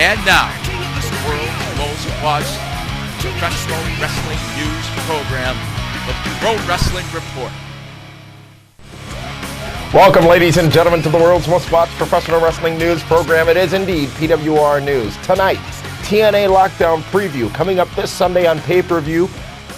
And now, the world's most watched professional wrestling news program, the Pro Wrestling Report. Welcome, ladies and gentlemen, to the world's most watched professional wrestling news program. It is indeed PWR News. Tonight, TNA Lockdown preview coming up this Sunday on pay-per-view.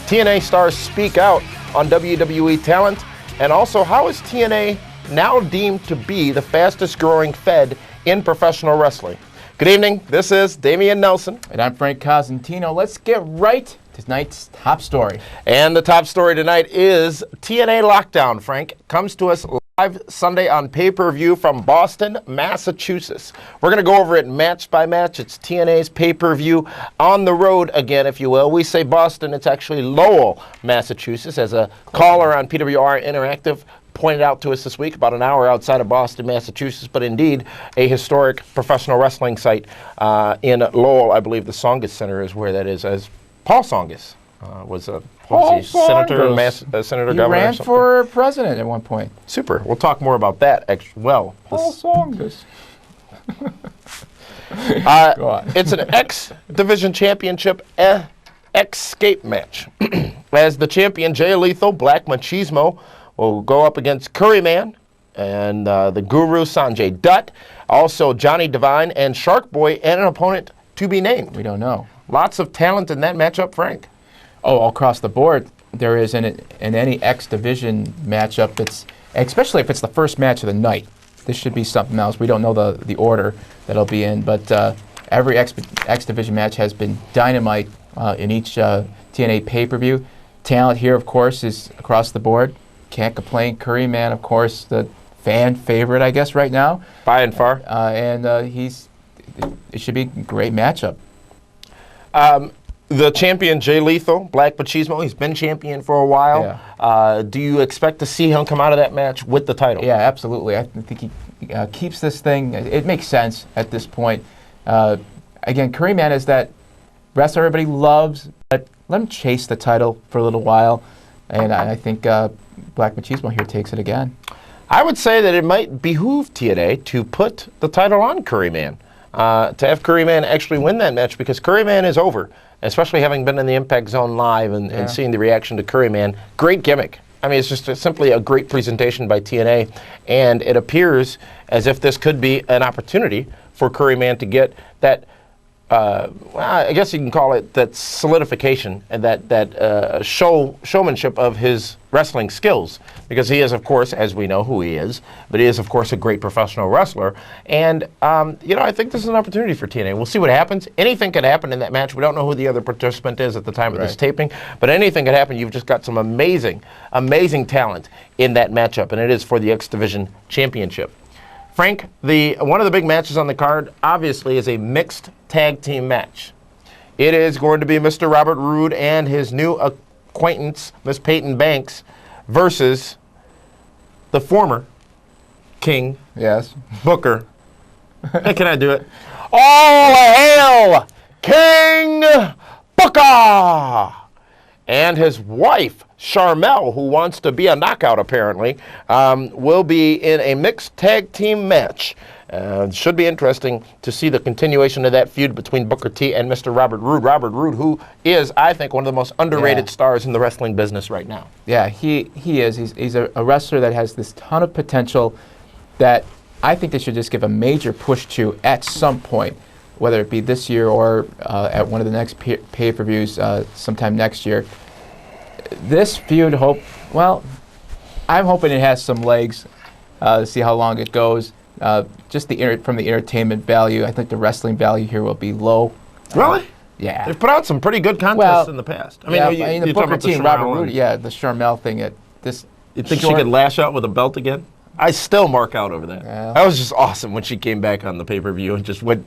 TNA stars speak out on WWE talent. And also, how is TNA now deemed to be the fastest growing fed in professional wrestling? Good evening. This is Dameon Nelson. And I'm Frank Cossentino. Let's get right to tonight's top story. And the top story tonight is TNA Lockdown, Frank. Comes to us live Sunday on pay-per-view from Boston, Massachusetts. We're going to go over it match by match. It's TNA's pay-per-view on the road again, if you will. We say Boston, it's actually Lowell, Massachusetts, as a caller on PWR Interactive pointed out to us this week, about an hour outside of Boston, Massachusetts, but indeed a historic professional wrestling site in Lowell. I believe the Songus Center is where that is, as Paul Songus was a senator, senator, he governor. Ran for president at one point. Super. We'll talk more about that. Paul Songus. It's an X Division Championship escape match. As the champion Jay Lethal, Black Machismo, will go up against Curryman and the Guru Sanjay Dutt. Also Johnny Devine and Shark Boy, and an opponent to be named. We don't know. Lots of talent in that matchup, Frank. Oh, all across the board, there is in any X Division matchup. It's especially if it's the first match of the night. This should be something else. We don't know the order that it'll be in, but every X Division match has been dynamite in each TNA pay-per-view. Talent here, of course, is across the board. Can't complain. Curryman, of course, the fan favorite, I guess, right now. By and far. It should be a great matchup. The champion, Jay Lethal, Black Machismo, he's been champion for a while. Yeah. Do you expect to see him come out of that match with the title? Yeah, absolutely. I think he keeps this thing. It makes sense at this point. Again, Curryman is that wrestler everybody loves, but let him chase the title for a little while. And I think Black Machismo here takes it again. I would say that it might behoove TNA to put the title on Curryman, to have Curryman actually win that match, because Curryman is over, especially having been in the Impact Zone live and seeing the reaction to Curryman. Great gimmick. I mean, it's just simply a great presentation by TNA, and it appears as if this could be an opportunity for Curryman to get that, I guess you can call it that solidification and that showmanship of his wrestling skills, because he is, of course, as we know who he is, but he is, of course, a great professional wrestler. And, I think this is an opportunity for TNA. We'll see what happens. Anything could happen in that match. We don't know who the other participant is at the time of this taping, but anything could happen. You've just got some amazing, amazing talent in that matchup, and it is for the X Division Championship. Frank, one of the big matches on the card, obviously, is a mixed tag team match. It is going to be Mr. Robert Roode and his new acquaintance, Miss Peyton Banks, versus the former King Booker. Hey, can I do it? All hail King Booker! And his wife, Charmel, who wants to be a knockout apparently, will be in a mixed tag team match. Should be interesting to see the continuation of that feud between Booker T and Mr. Robert Roode. Robert Roode, who is, I think, one of the most underrated stars in the wrestling business right now. Yeah, he is. He's a wrestler that has this ton of potential that I think they should just give a major push to at some point, whether it be this year or at one of the next pay-per-views sometime next year. This feud, I'm hoping it has some legs to see how long it goes. Just from the entertainment value, I think the wrestling value here will be low. Really? Yeah. They've put out some pretty good contests in the past. I mean, the Booker T and Robert Roode, the Charmel thing. You think she could lash out with a belt again? I still mark out over that. Yeah. That was just awesome when she came back on the pay-per-view and just went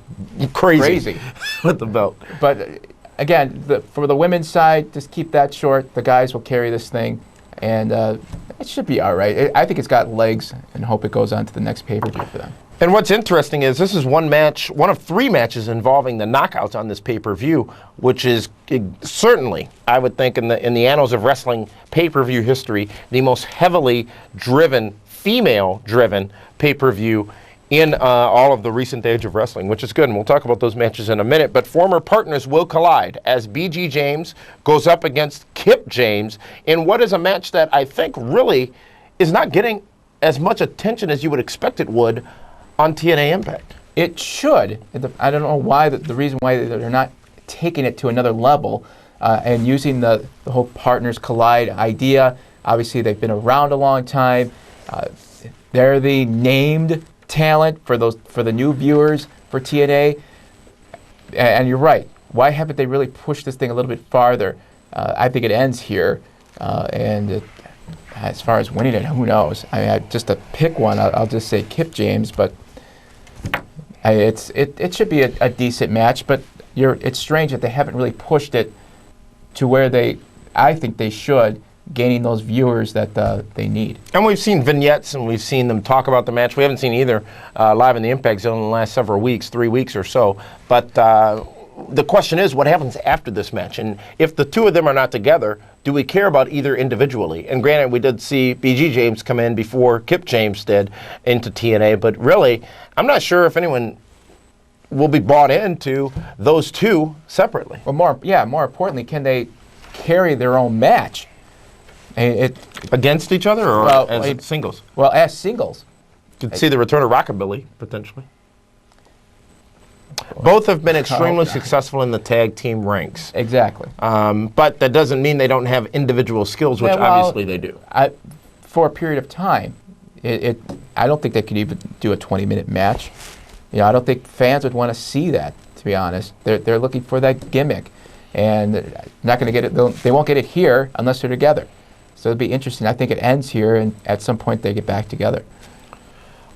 crazy. With the belt. But again, for the women's side, just keep that short. The guys will carry this thing, and it should be all right. I think it's got legs, and hope it goes on to the next pay-per-view for them. And what's interesting is this is one of three matches involving the knockouts on this pay-per-view, which is certainly, I would think, in the annals of wrestling pay-per-view history, the most heavily driven, female-driven pay-per-view in all of the recent age of wrestling, which is good, and we'll talk about those matches in a minute. But former partners will collide as B.G. James goes up against Kip James in what is a match that I think really is not getting as much attention as you would expect it would on TNA Impact. It should. I don't know why, the reason why they're not taking it to another level and using the whole partners collide idea. Obviously, they've been around a long time. They're the named talent for the new viewers for TNA. And you're right. Why haven't they really pushed this thing a little bit farther? I think it ends here. As far as winning it, who knows? Just to pick one, I'll just say Kip James, but it should be a decent match. But it's strange that they haven't really pushed it to where I think they should, gaining those viewers that they need. And we've seen vignettes and we've seen them talk about the match. We haven't seen either live in the Impact Zone in the last several weeks, 3 weeks or so. But the question is, what happens after this match? And if the two of them are not together, do we care about either individually? And granted, we did see B.G. James come in before Kip James did into TNA, but really, I'm not sure if anyone will be bought into those two separately. Well, more importantly, can they carry their own match? Against each other or as singles? Well, as singles. Could see the return of Rockabilly, potentially. Both have been extremely successful in the tag team ranks. Exactly. But that doesn't mean they don't have individual skills, which obviously they do. For a period of time, I don't think they could even do a 20-minute match. I don't think fans would want to see that, to be honest. They're looking for that gimmick. And not going to get it. They won't get it here unless they're together. So it'll be interesting. I think it ends here, and at some point they get back together.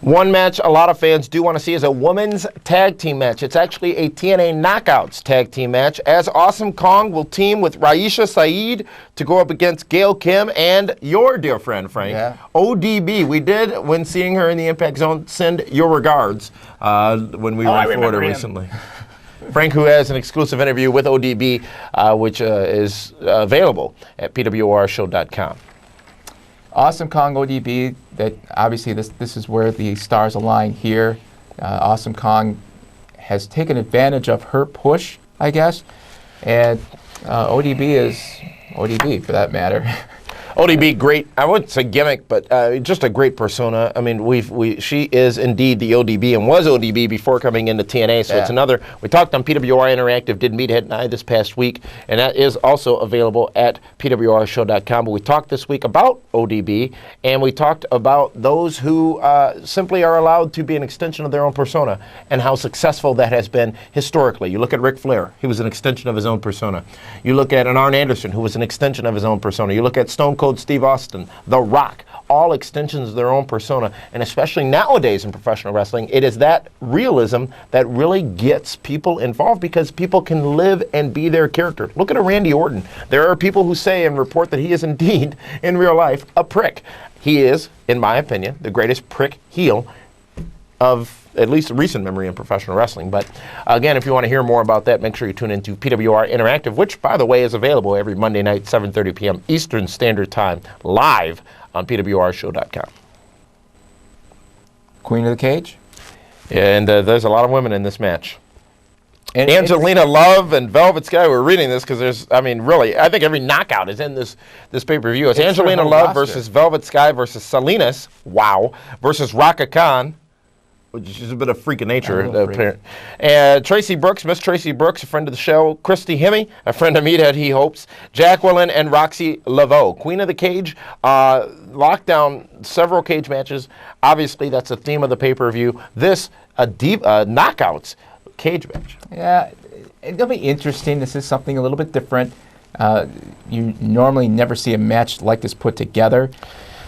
One match a lot of fans do want to see is a women's tag team match. It's actually a TNA Knockouts tag team match, as Awesome Kong will team with Raisha Saeed to go up against Gail Kim and your dear friend, Frank, ODB. We did, when seeing her in the Impact Zone, send your regards when we were in Florida recently. Frank, who has an exclusive interview with ODB, which is available at pwrshow.com. Awesome Kong ODB, that obviously this is where the stars align here. Awesome Kong has taken advantage of her push, I guess, and ODB is ODB for that matter. ODB, great. I wouldn't say gimmick, but just a great persona. I mean, she is indeed the ODB and was ODB before coming into TNA. So it's another. We talked on PWR Interactive, did Meathead and I this past week, and that is also available at pwrshow.com. But we talked this week about ODB, and we talked about those who simply are allowed to be an extension of their own persona and how successful that has been historically. You look at Ric Flair; he was an extension of his own persona. You look at an Arn Anderson, who was an extension of his own persona. You look at Stone Cold Steve Austin, The Rock, all extensions of their own persona. And especially nowadays in professional wrestling, it is that realism that really gets people involved because people can live and be their character. Look at a Randy Orton. There are people who say and report that he is indeed, in real life, a prick. He is, in my opinion, the greatest prick heel of at least recent memory in professional wrestling. But again, if you want to hear more about that, make sure you tune into PWR Interactive, which, by the way, is available every Monday night, 7:30 p.m. Eastern Standard Time, live on pwrshow.com. Queen of the Cage? And there's a lot of women in this match. And Angelina Love and Velvet Sky. We're reading this because there's, I mean, really, I think every knockout is in this pay-per-view. It's Angelina Love versus Velvet Sky versus Salinas, versus Raka Khan, which is a bit of freak of nature. Tracy Brooks, Miss Tracy Brooks, a friend of the show. Christy Hemme, a friend of Meathead, he hopes. Jacqueline and Roxy Laveau. Queen of the Cage, Lockdown, several cage matches. Obviously, that's the theme of the pay-per-view. This, knockouts cage match. Yeah, it'll be interesting. This is something a little bit different. You normally never see a match like this put together.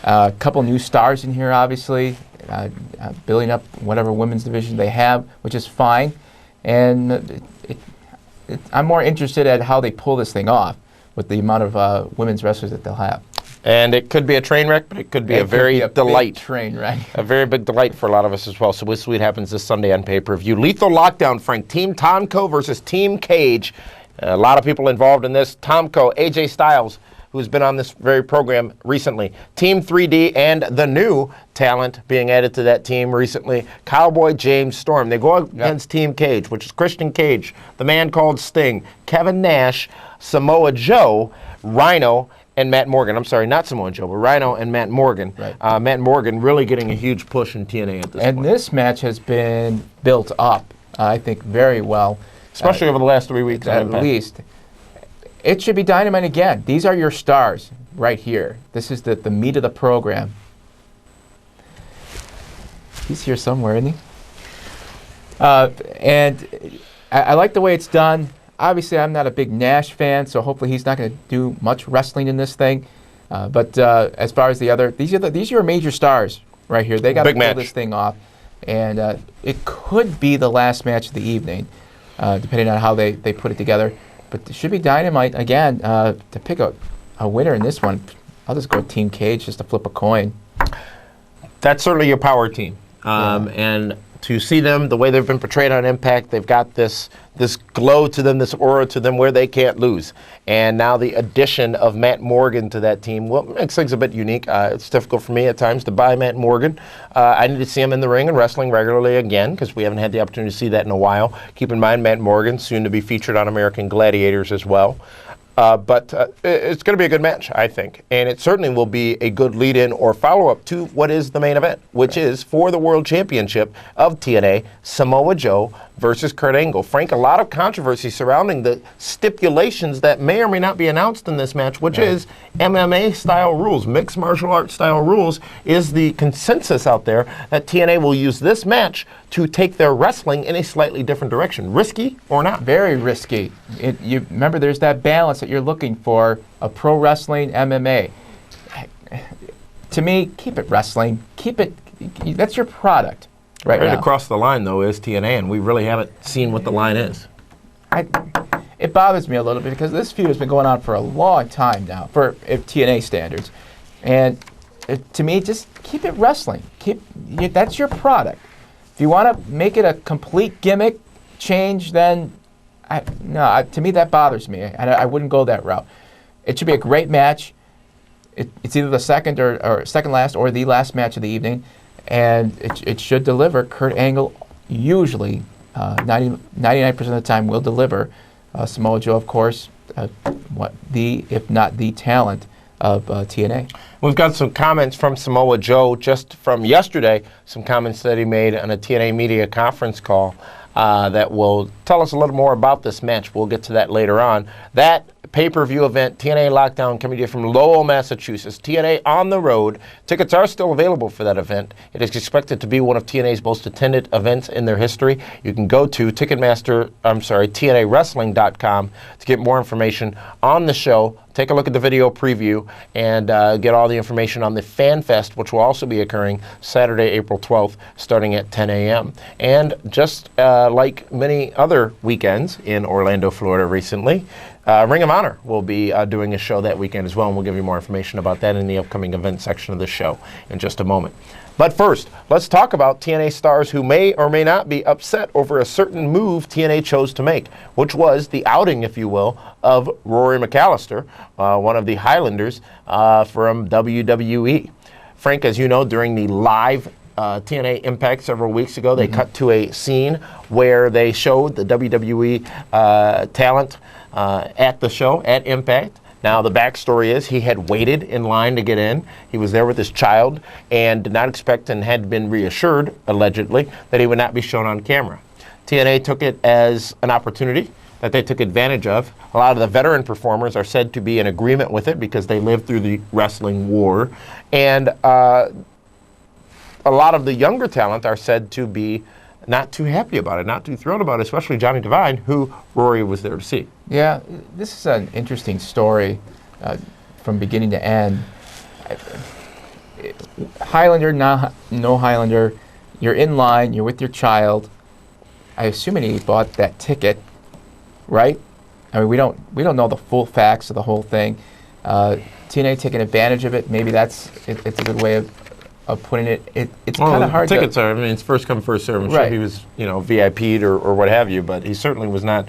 A couple new stars in here, obviously. Building up whatever women's division they have, which is fine. And I'm more interested at how they pull this thing off with the amount of women's wrestlers that they'll have. And it could be a train wreck, but it could be a very delight. Train wreck. A very big delight for a lot of us as well. So we'll see what happens this Sunday on pay-per-view. Lethal Lockdown, Frank. Team Tomko versus Team Cage. A lot of people involved in this. Tomko, AJ Styles, who's been on this very program recently. Team 3D and the new talent being added to that team recently, Cowboy James Storm. They go against Team Cage, which is Christian Cage, the Man Called Sting, Kevin Nash, Samoa Joe, Rhino, and Matt Morgan. I'm sorry, not Samoa Joe, but Rhino and Matt Morgan. Right. Matt Morgan really getting a huge push in TNA at this point. And this match has been built up, I think, very well. Especially over the last 3 weeks. At least. It should be Dynamite again. These are your stars right here. This is the meat of the program. He's here somewhere, isn't he? And I like the way it's done. Obviously, I'm not a big Nash fan, so hopefully he's not going to do much wrestling in this thing. But as far as the other, these are your major stars right here. They got to pull this thing off. And it could be the last match of the evening, depending on how they put it together. But it should be Dynamite again to pick a winner in this one. I'll just go with Team Cage just to flip a coin. That's certainly your power team. And to see them, the way they've been portrayed on Impact, they've got this glow to them, this aura to them where they can't lose. And now the addition of Matt Morgan to that team, well, makes things a bit unique. It's difficult for me at times to buy Matt Morgan. I need to see him in the ring and wrestling regularly again because we haven't had the opportunity to see that in a while. Keep in mind, Matt Morgan, soon to be featured on American Gladiators as well. But it's going to be a good match, I think. And it certainly will be a good lead-in or follow-up to what is the main event, which is for the World Championship of TNA, Samoa Joe versus Kurt Angle. Frank, a lot of controversy surrounding the stipulations that may or may not be announced in this match, which is MMA-style rules, mixed martial arts-style rules, is the consensus out there that TNA will use this match to take their wrestling in a slightly different direction. Risky or not? Very risky. You remember, there's that balance that you're looking for of pro wrestling, MMA. To me, keep it wrestling. Keep it. That's your product right now. Across the line, though, is TNA, and we really haven't seen what the line is. It bothers me a little bit because this feud has been going on for a long time now, for TNA standards. And to me, just keep it wrestling. That's your product. If you want to make it a complete gimmick change, then to me that bothers me. I wouldn't go that route. It should be a great match. It's either the second or second last or the last match of the evening, and it should deliver. Kurt Angle usually 99% of the time will deliver. Samoa Joe, of course, if not the talent of TNA. We've got some comments from Samoa Joe just from yesterday, some comments that he made on a TNA media conference call that will tell us a little more about this match. We'll get to that later on. That pay-per-view event, TNA Lockdown, coming to you from Lowell, Massachusetts. TNA on the road. Tickets are still available for that event. It is expected to be one of TNA's most attended events in their history. You can go to TNAWrestling.com to get more information on the show. Take a look at the video preview and get all the information on the Fan Fest, which will also be occurring Saturday, April 12th, starting at 10 a.m. And just like many other weekends in Orlando, Florida recently, Ring of Honor will be doing a show that weekend as well, and we'll give you more information about that in the upcoming event section of the show in just a moment. But first, let's talk about TNA stars who may or may not be upset over a certain move TNA chose to make, which was the outing, if you will, of Rory McAllister, one of the Highlanders from WWE. Frank, as you know, during the live TNA Impact several weeks ago, they cut to a scene where they showed the WWE talent at the show, at Impact. Now, the backstory is he had waited in line to get in. He was there with his child and did not expect and had been reassured, allegedly, that he would not be shown on camera. TNA took it as an opportunity that they took advantage of. A lot of the veteran performers are said to be in agreement with it because they lived through the wrestling war. And a lot of the younger talent are said to be not too happy about it, not too thrilled about it, especially Johnny Devine, who Rory was there to see. Yeah, this is an interesting story from beginning to end. Highlander, no Highlander, you're in line, you're with your child. I assume he bought that ticket, right? I mean, we don't know the full facts of the whole thing. TNA taking advantage of it, maybe it's a good way of putting it. It's kind of hard. Tickets are. I mean, it's first come, first serve. I'm sure he was, VIP'd or what have you, but he certainly was not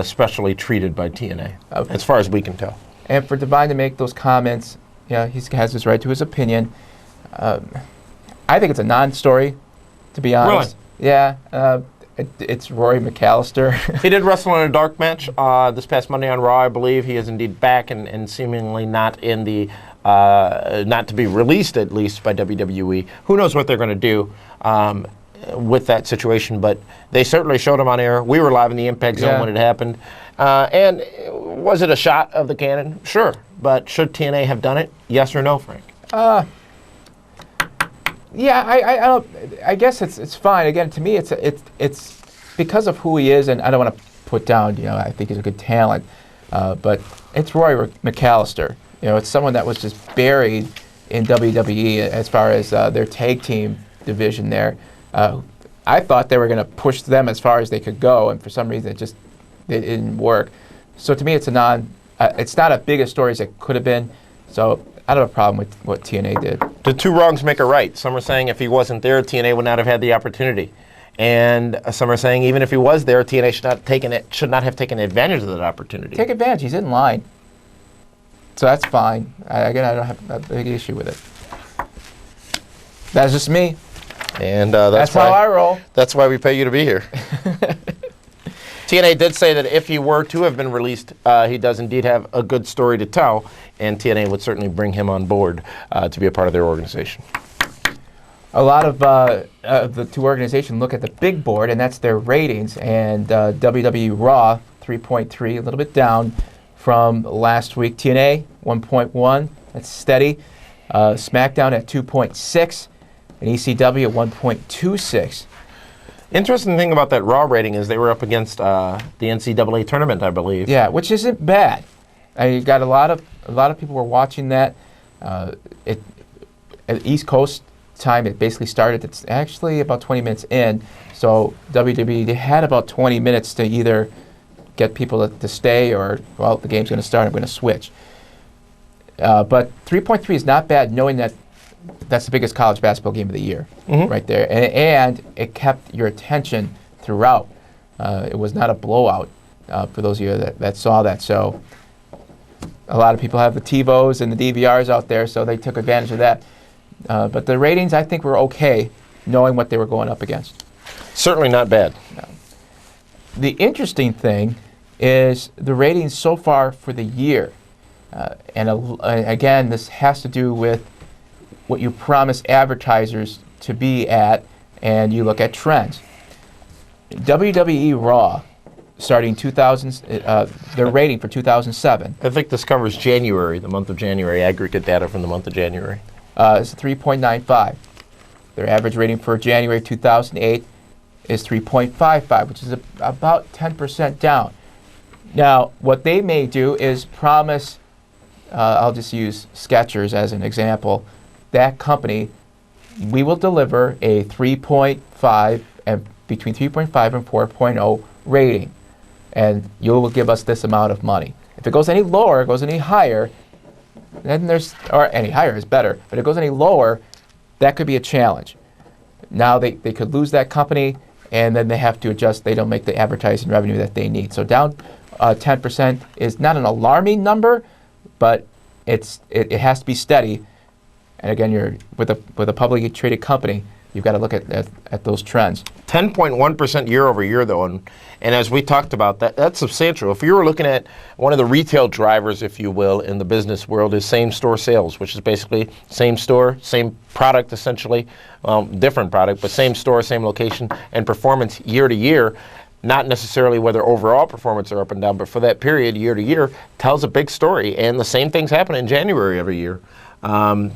specially treated by TNA, as far as we can tell. And for Divine to make those comments, yeah, he has his right to his opinion. I think it's a non-story, to be honest. Really? Yeah. It's Rory McAllister. He did wrestle in a dark match this past Monday on Raw, I believe. He is indeed back and seemingly not in the not to be released, at least, by WWE. Who knows what they're going to do with that situation, but they certainly showed him on air. We were live in the Impact Zone when it happened. And was it a shot of the cannon? Sure. But should TNA have done it? Yes or no, Frank? Yeah, I don't. I guess it's fine. Again, to me, it's because of who he is, and I don't want to put down. I think he's a good talent, but it's Roy McAllister. It's someone that was just buried in WWE as far as their tag team division there. I thought they were going to push them as far as they could go, and for some reason it didn't work. So to me, it's not as big a story as it could have been. So I don't have a problem with what TNA did. Did two wrongs make a right? Some are saying if he wasn't there, TNA would not have had the opportunity. And some are saying even if he was there, TNA should not have taken advantage of that opportunity. Take advantage. He's in line. So that's fine. I don't have a big issue with it. That's just me. And that's how I roll. That's why we pay you to be here. TNA did say that if he were to have been released, he does indeed have a good story to tell, and TNA would certainly bring him on board to be a part of their organization. A lot of the two organizations look at the big board, and that's their ratings, and WWE Raw, 3.3, a little bit down from last week. TNA, 1.1, that's steady. SmackDown at 2.6, and ECW at 1.26. Interesting thing about that Raw rating is they were up against the NCAA tournament, I believe. Yeah, which isn't bad. You got a lot of people were watching that. At East Coast time, it basically started. It's actually about 20 minutes in. So WWE, they had about 20 minutes to either get people to stay or, well, the game's going to start, I'm going to switch. But 3.3 is not bad, knowing that that's the biggest college basketball game of the year, right there. And it kept your attention throughout. It was not a blowout for those of you that saw that. So a lot of people have the TiVos and the DVRs out there, so they took advantage of that. But the ratings, I think, were okay, knowing what they were going up against. Certainly not bad. No. The interesting thing is the ratings so far for the year. Again, this has to do with what you promise advertisers to be at, and you look at trends. WWE Raw, starting 2000, their rating for 2007. I think this covers January, the month of January, aggregate data from the month of January. Is 3.95. Their average rating for January 2008 is 3.55, which is about 10% down. Now, what they may do is promise, I'll just use Skechers as an example, that company, we will deliver a 3.5 and between 3.5 and 4.0 rating, and you will give us this amount of money. If it goes any lower, it goes any higher, then or any higher is better, but if it goes any lower, that could be a challenge. Now they could lose that company, and then they have to adjust. They don't make the advertising revenue that they need. So down 10% is not an alarming number, but it has to be steady. And again, you're with a publicly traded company, you've got to look at those trends. 10.1% year over year, though, and as we talked about, that's substantial. If you were looking at one of the retail drivers, if you will, in the business world, is same-store sales, which is basically same store, same product, essentially, different product, but same store, same location, and performance year to year. Not necessarily whether overall performance are up and down, but for that period, year to year, tells a big story. And the same things happen in January every year. To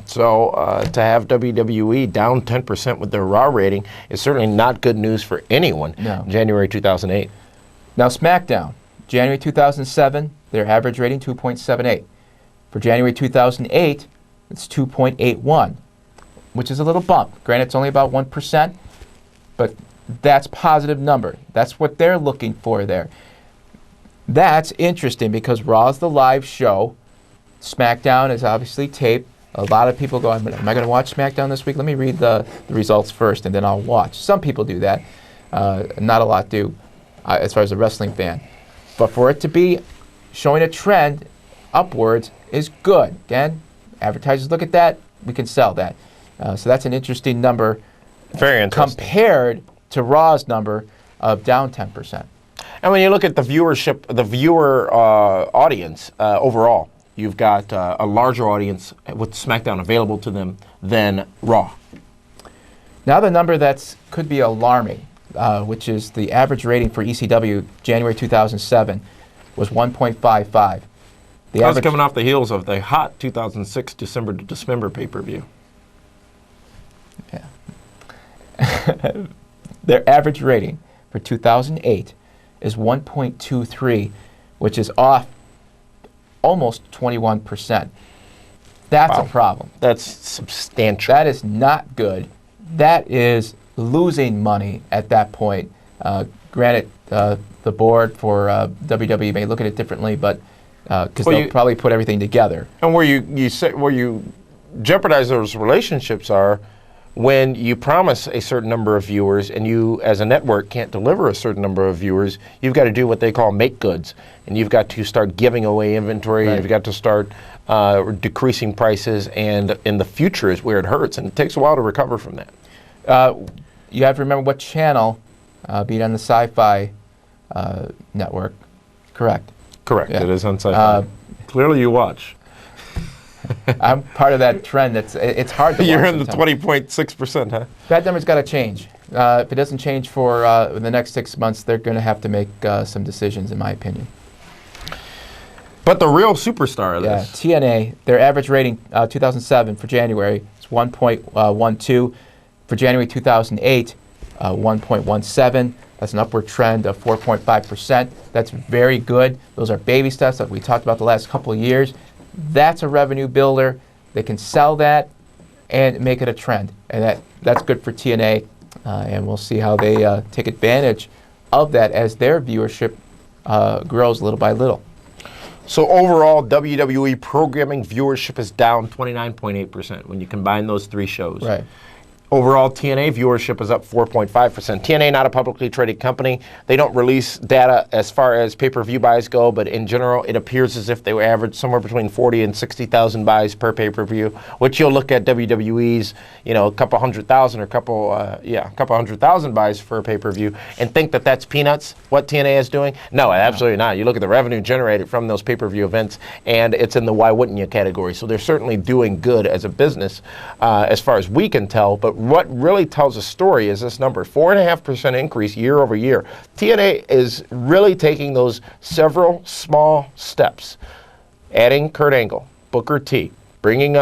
have WWE down 10% with their Raw rating is certainly not good news for anyone. No. January 2008. Now SmackDown, January 2007, their average rating 2.78. For January 2008, it's 2.81, which is a little bump. Granted, it's only about 1%, but that's positive number. That's what they're looking for there. That's interesting because Raw is the live show. SmackDown is obviously taped. A lot of people go, am I going to watch SmackDown this week? Let me read the results first, and then I'll watch. Some people do that. Not a lot do, as far as a wrestling fan. But for it to be showing a trend upwards is good. Again, advertisers look at that, we can sell that. So that's an interesting number. Very interesting. Compared to Raw's number of down 10%. And when you look at the viewership, the viewer audience overall, you've got a larger audience with SmackDown available to them than Raw. Now the number that could be alarming, which is the average rating for ECW January 2007, was 1.55. That was coming off the heels of the hot 2006 December to December pay-per-view. Yeah. Their average rating for 2008 is 1.23, which is off almost 21%. That's a problem. That's substantial. That is not good. That is losing money at that point. Granted, the board for WWE may look at it differently, but because they'll probably put everything together. And where you jeopardize those relationships are when you promise a certain number of viewers and you, as a network, can't deliver a certain number of viewers. You've got to do what they call make goods, and you've got to start giving away inventory. Right. You've got to start decreasing prices, and in the future is where it hurts, and it takes a while to recover from that. You have to remember what channel, be it on the Sci-Fi network. Correct. Correct. Yeah. It is on Sci-Fi. Clearly, you watch. I'm part of that trend. It's hard to watch. You're in the 20.6%, huh? That number's got to change. If it doesn't change for the next 6 months, they're going to have to make some decisions, in my opinion. But the real superstar of this. Yeah, TNA, their average rating 2007 for January is 1.12. For January 2008, 1.17. That's an upward trend of 4.5%. That's very good. Those are baby steps that we talked about the last couple of years. That's a revenue builder. They can sell that and make it a trend. And that's good for TNA. And we'll see how they take advantage of that as their viewership grows little by little. So overall, WWE programming viewership is down 29.8% when you combine those three shows. Right. Overall, TNA viewership is up 4.5%. TNA, not a publicly traded company. They don't release data as far as pay-per-view buys go, but in general, it appears as if they were average somewhere between 40 and 60,000 buys per pay-per-view, which you'll look at WWE's, a couple 100,000 or a couple 100,000 buys for a pay-per-view and think that that's peanuts, what TNA is doing. No, absolutely not. You look at the revenue generated from those pay-per-view events, and it's in the why wouldn't you category. So they're certainly doing good as a business as far as we can tell, but what really tells a story is this number, 4.5% increase year over year. TNA is really taking those several small steps, adding Kurt Angle, Booker T, bringing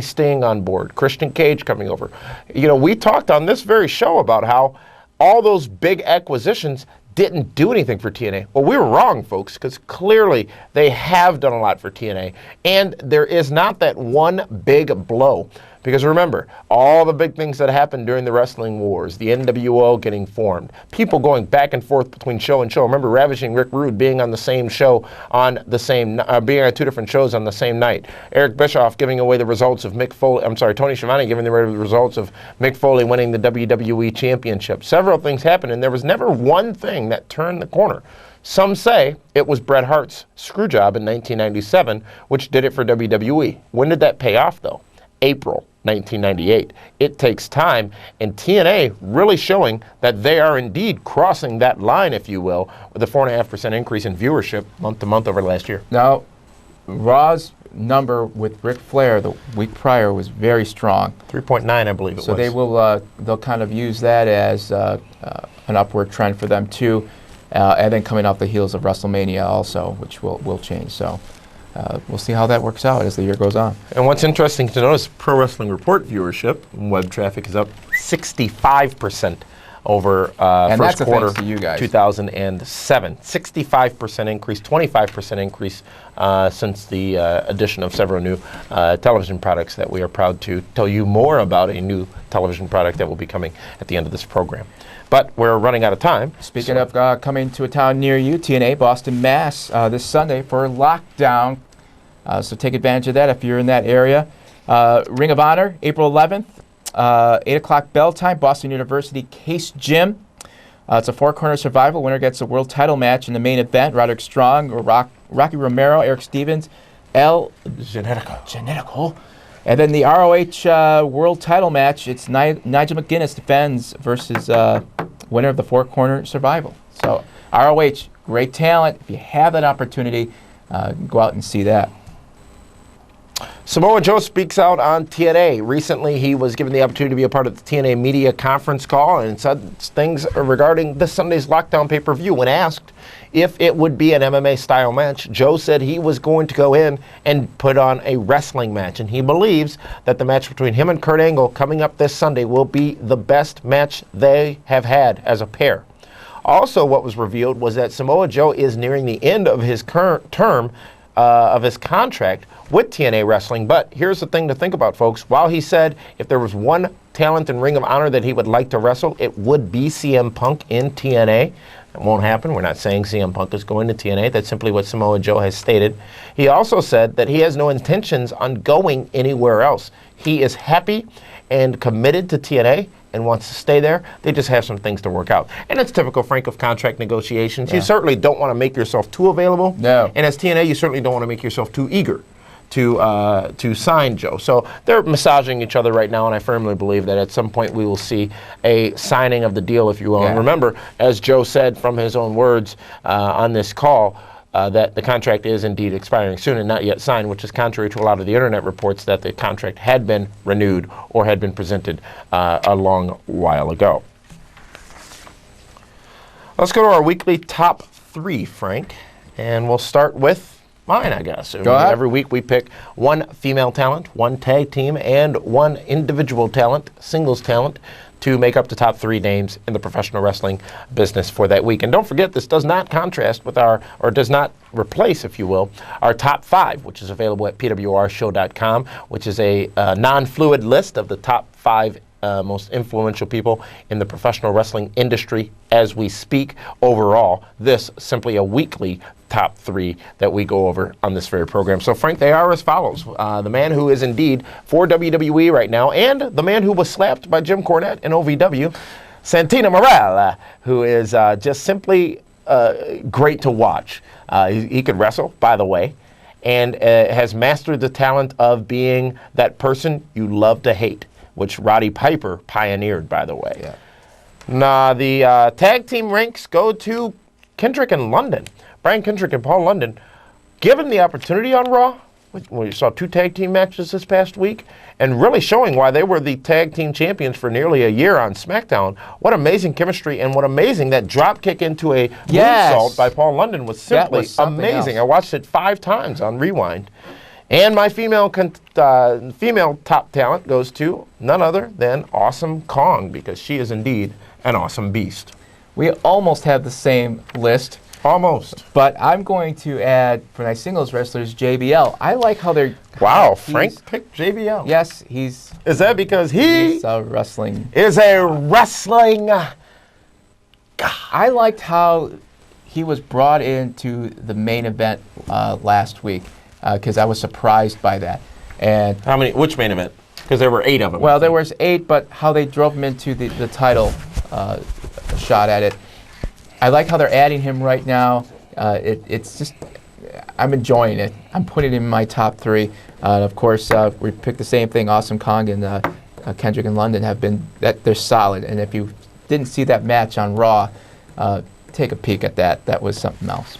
Sting on board, Christian Cage coming over. We talked on this very show about how all those big acquisitions didn't do anything for TNA. Well, we were wrong, folks, because clearly they have done a lot for TNA, and there is not that one big blow. Because remember, all the big things that happened during the wrestling wars, the NWO getting formed, people going back and forth between show and show. Remember Ravishing Rick Rude being on the same show being on two different shows on the same night. Eric Bischoff giving away the results of Tony Schiavone giving the results of Mick Foley winning the WWE Championship. Several things happened, and there was never one thing that turned the corner. Some say it was Bret Hart's screw job in 1997, which did it for WWE. When did that pay off, though? April 1998. It takes time, and TNA really showing that they are indeed crossing that line, if you will, with a 4.5% increase in viewership month to month over last year. Now, Raw's number with Ric Flair the week prior was very strong. 3.9, I believe it was. So they'll kind of use that as an upward trend for them too, and then coming off the heels of WrestleMania also, which will change. So. We'll see how that works out as the year goes on. And what's interesting to notice, Pro Wrestling Report viewership, web traffic is up 65% over first quarter to you guys. 2007. 65% increase, 25% increase since the addition of several new television products that we are proud to tell you more about, a new television product that will be coming at the end of this program. But we're running out of time. Speaking of coming to a town near you, TNA Boston, Mass, this Sunday for Lockdown. So take advantage of that if you're in that area. Ring of Honor, April 11th, 8 o'clock bell time, Boston University Case Gym. It's a four-corner survival. Winner gets a world title match in the main event. Roderick Strong, Rocky Romero, Eric Stevens El Genetico. And then the ROH world title match, it's Nigel McGuinness defends versus winner of the Four Corner Survival. So ROH, great talent. If you have that opportunity, go out and see that. Samoa Joe speaks out on TNA. Recently, he was given the opportunity to be a part of the TNA media conference call and said things regarding this Sunday's Lockdown pay-per-view. When asked if it would be an MMA-style match, Joe said he was going to go in and put on a wrestling match, and he believes that the match between him and Kurt Angle coming up this Sunday will be the best match they have had as a pair. Also, what was revealed was that Samoa Joe is nearing the end of his current term of his contract with TNA Wrestling. But here's the thing to think about, folks. While he said if there was one talent in Ring of Honor that he would like to wrestle, it would be CM Punk in TNA. It won't happen. We're not saying CM Punk is going to TNA. That's simply what Samoa Joe has stated. He also said that he has no intentions on going anywhere else. He is happy and committed to TNA and wants to stay there. They just have some things to work out. And it's typical, Frank, of contract negotiations. You certainly don't want to make yourself too available. No. And as TNA, you certainly don't want to make yourself too eager to sign Joe. So they're massaging each other right now, and I firmly believe that at some point we will see a signing of the deal, if you will. Yeah. And remember, as Joe said from his own words on this call, that the contract is indeed expiring soon and not yet signed, which is contrary to a lot of the internet reports that the contract had been renewed or had been presented a long while ago. Let's go to our weekly top 3, Frank, and we'll start with mine, I guess. Go ahead. Every week we pick one female talent, one tag team, and one individual talent, singles talent, to make up the top 3 names in the professional wrestling business for that week. And don't forget, this does not contrast with or does not replace, if you will, our top 5, which is available at pwrshow.com, which is a non-fluid list of the top 5 most influential people in the professional wrestling industry as we speak. Overall, this simply a weekly top 3 that we go over on this very program. So, Frank, they are as follows. The man who is indeed for WWE right now, and the man who was slapped by Jim Cornette in OVW, Santino Marella, who is just simply great to watch. He could wrestle, by the way, and has mastered the talent of being that person you love to hate, which Roddy Piper pioneered, by the way. Yeah. Now, the tag team ranks go to Kendrick and London. Brian Kendrick and Paul London, given the opportunity on Raw, we saw 2 tag team matches this past week, and really showing why they were the tag team champions for nearly a year on SmackDown. What amazing chemistry, and what amazing that drop kick into a moonsault by Paul London was simply amazing. Else. I watched it 5 times on Rewind. And my female top talent goes to none other than Awesome Kong, because she is indeed an awesome beast. We almost have the same list. Almost. But I'm going to add, for my singles wrestlers, JBL. I like how they're... Wow, Frank picked JBL. Yes, he's... Is that because he's a wrestling... Is a wrestling... God. I liked how he was brought into the main event last week, because I was surprised by that. And how many? Which main event? Because there were 8 of them. Well, there was 8, but how they drove him into the title shot at it. I like how they're adding him right now. It's just, I'm enjoying it. I'm putting it in my top 3. Of course, we picked the same thing. Awesome Kong and Kendrick and London have been, they're solid. And if you didn't see that match on Raw, take a peek at that. That was something else.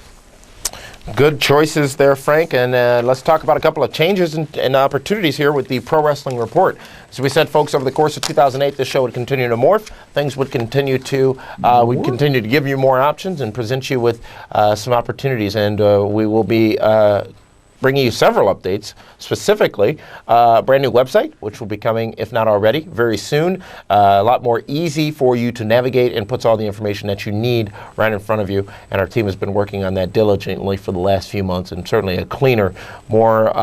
Good choices there, Frank. And let's talk about a couple of changes and opportunities here with the Pro Wrestling Report. As we said, folks, over the course of 2008, this show would continue to morph. Things would continue to, we'd continue to give you more options and present you with some opportunities. And we will be bringing you several updates, specifically a brand new website, which will be coming, if not already, very soon. A lot more easy for you to navigate and puts all the information that you need right in front of you. And our team has been working on that diligently for the last few months, and certainly a cleaner, more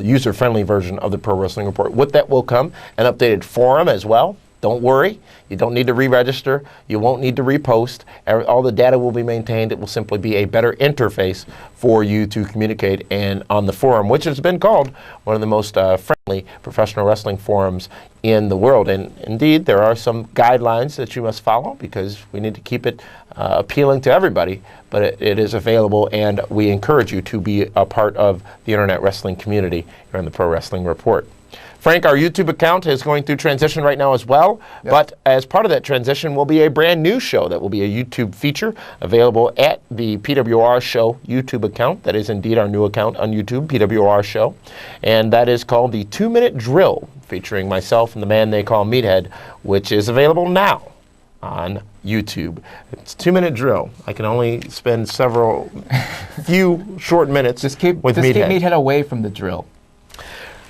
user-friendly version of the Pro Wrestling Report. With that will come an updated forum as well. Don't worry. You don't need to re-register. You won't need to repost. All the data will be maintained. It will simply be a better interface for you to communicate and on the forum, which has been called one of the most friendly professional wrestling forums in the world. And indeed, there are some guidelines that you must follow because we need to keep it appealing to everybody, but it is available, and we encourage you to be a part of the internet wrestling community here on the Pro Wrestling Report. Frank, our YouTube account is going through transition right now as well, but as part of that transition will be a brand new show that will be a YouTube feature available at the PWR Show YouTube account. That is indeed our new account on YouTube, PWR Show, and that is called the 2-Minute Drill, featuring myself and the man they call Meathead, which is available now on YouTube. It's 2-Minute Drill. I can only spend few short minutes with Meathead. Keep Meathead away from the drill.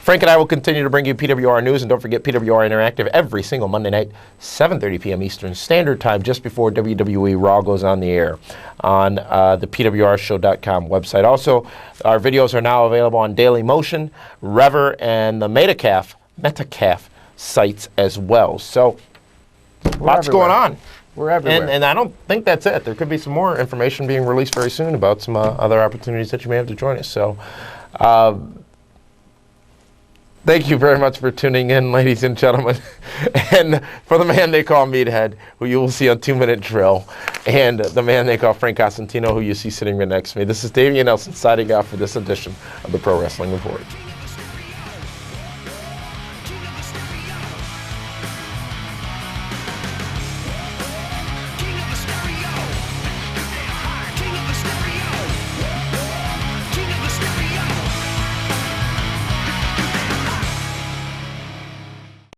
Frank and I will continue to bring you PWR News, and don't forget PWR Interactive every single Monday night, 7:30 p.m. Eastern Standard Time, just before WWE Raw goes on the air on the PWRshow.com website. Also, our videos are now available on Dailymotion, Rever, and the Metacaf sites as well. So, lots going on. We're everywhere. And I don't think that's it. There could be some more information being released very soon about some other opportunities that you may have to join us. So, thank you very much for tuning in, ladies and gentlemen. And for the man they call Meathead, who you will see on 2-Minute Drill, and the man they call Frank Cossentino, who you see sitting right next to me, this is Dameon Nelson signing off for this edition of the Pro Wrestling Report.